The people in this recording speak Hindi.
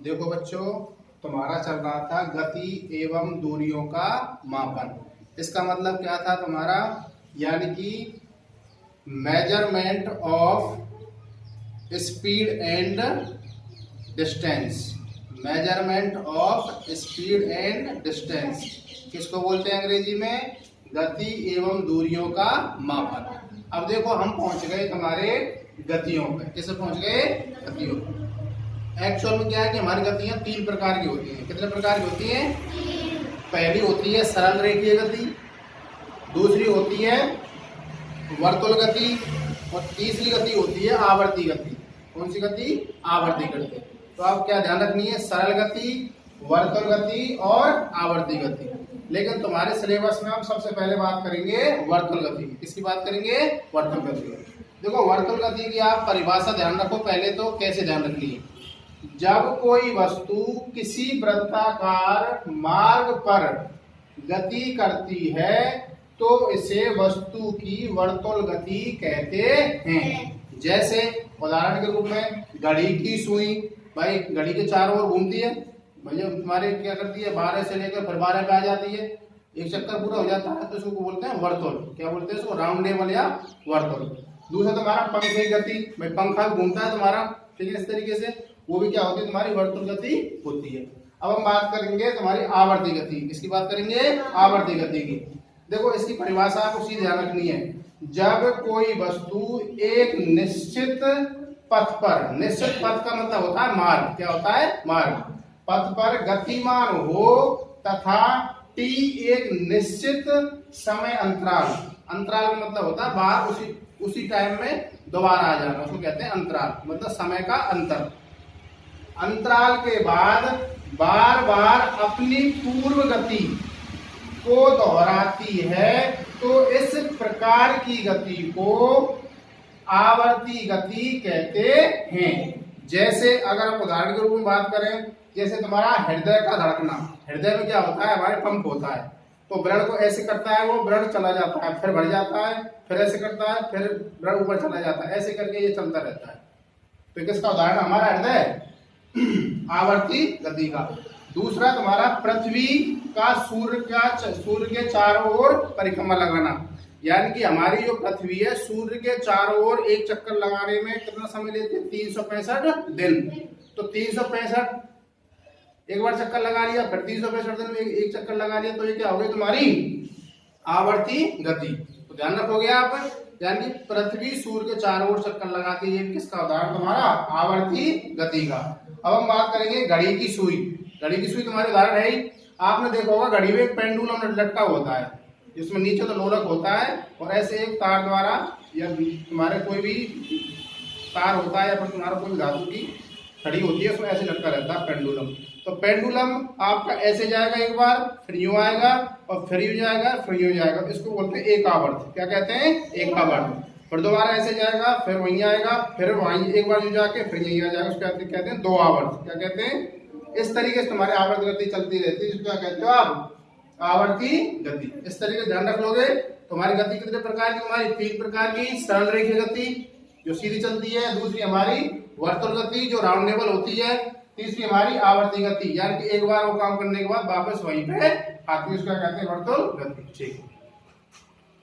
देखो बच्चों, तुम्हारा चल रहा था गति एवं दूरियों का मापन। इसका मतलब क्या था तुम्हारा, यानी कि measurement of speed and distance. Measurement of speed and distance किसको बोलते हैं अंग्रेजी में? गति एवं दूरियों का मापन। अब देखो हम पहुंच गए तुम्हारे गतियों पे। किसे पहुंच गए? गतियों पे। एक्चुअल में क्या है कि हमारी गतियां तीन प्रकार की होती हैं। कितने प्रकार की होती हैं? पहली होती है सरल रेखीय गति, दूसरी होती है वर्तुल गति, और तीसरी गति होती है आवर्ती गति। कौन सी गति? आवर्ती गति। तो आप क्या ध्यान रखनी है? सरल गति, वर्तुल गति और आवर्ती गति। लेकिन तुम्हारे सिलेबस में हम सबसे पहले बात करेंगे वर्तुल गति की। किसकी बात करेंगे? वर्तुल गति। देखो वर्तुल गति की आप परिभाषा ध्यान रखो। पहले तो कैसे ध्यान रखनी है? जब कोई वस्तु किसी वृत्ताकार मार्ग पर गति करती है तो इसे वस्तु की वर्तुल गति कहते हैं। जैसे उदाहरण के रूप में घड़ी की सुई, भाई घड़ी के चारों ओर घूमती है, भैया तुम्हारे क्या करती है? 12 से लेकर फिर 12 पे आ जाती है, एक चक्कर पूरा हो जाता है, तो इसको बोलते हैं वर्तुल। क्या बोलते हैं इसको? राउंडेबल या वर्तुल। दूसरा तुम्हारा पंख की गति, भाई पंखा घूमता है तुम्हारा, ठीक है, इस तरीके से वो भी क्या होती है? तुम्हारी वर्तुल गति होती है। अब हम बात करेंगे तुम्हारी आवर्ती गति। किसकी बात करेंगे? आवर्ती गति की। देखो इसकी परिभाषा आपको सीधी ध्यान रखनी है। जब कोई वस्तु एक निश्चित पथ पर, निश्चित पथ का मतलब होता है मार्ग, क्या होता है? मार्ग, पथ पर गतिमान हो तथा t एक निश्चित समय अंतराल, अंतराल का मतलब होता है बाहर उसी टाइम में दोबारा आ जाना, उसको कहते हैं अंतराल, मतलब समय का अंतर। अंतराल के बाद बार बार अपनी पूर्व गति को दोहराती है तो इस प्रकार की गति को आवर्ती गति कहते हैं। जैसे अगर हम उदाहरण के रूप में बात करें, जैसे तुम्हारा हृदय का धड़कना, हृदय में क्या होता है? हमारे पंप होता है, तो ब्लड को ऐसे करता है, वो ब्लड चला जाता है, फिर बढ़ जाता है, फिर ऐसे करता है, फिर ब्लड ऊपर चला जाता है, ऐसे करके ये चलता रहता है। तो किसका उदाहरण? हमारा हृदय, आवर्ती गति का। दूसरा तुम्हारा पृथ्वी का सूर्य के चारों ओर परिक्रमा लगाना, यानी कि हमारी जो पृथ्वी है सूर्य के चारों ओर एक चक्कर लगाने में कितना समय लेती है? 365 दिन। तो 365 एक बार चक्कर लगा लिया, फिर 365 दिन में एक चक्कर लगा लिया, तो ये क्या हो गई? तुम्हारी आवर्ती गति। तो ध्यान रखोगे आप, यानी पृथ्वी सूर्य के चारों ओर चक्कर लगाती है। किसका उदाहरण? तुम्हारा आवर्ती गति का। अब हम बात करेंगे घड़ी की सुई। घड़ी की सुई तुम्हारे उदाहरण है ही। आपने देखा होगा घड़ी में एक पेंडुलम लटका होता है, जिसमें नीचे तो लोलक होता है और ऐसे एक तार द्वारा, या तुम्हारे कोई भी तार होता है या फिर तुम्हारा कोई धातु की छड़ी होती है, उसमें ऐसे लटका रहता है पेंडुलम। तो पेंडुलम आपका ऐसे जाएगा एक बार, फिर यूं आएगा और फिर यूं जाएगा, फिर यूं जाएगा, इसको बोलते हैं एकावर्त। क्या कहते हैं? एकावर्त। फिर दोबारा ऐसे जाएगा, फिर वहीं आएगा, फिर वहीं एक बार यूं जाके फिर यहीं आ जाएगा, उसको कहते हैं दो आवर्त। क्या कहते हैं? इस तरीके से तुम्हारी आवर्त गति चलती रहती है, इसको क्या कहते हो आप? आवर्ती गति। इस तरीके से ध्यान रख लोगे। तुम्हारी गति कितने प्रकार की? तुम्हारी तीन प्रकार की। सरल रेखीय गति जो सीधी चलती है, दूसरी हमारी वर्तुल गति जो राउंडेबल होती है, तीसरी हमारी आवर्ती गति, यानी कि एक बार वो काम करने के बाद वापस वहीं पे आती है, उसका कहते हैं वर्तुल गति। ठीक है।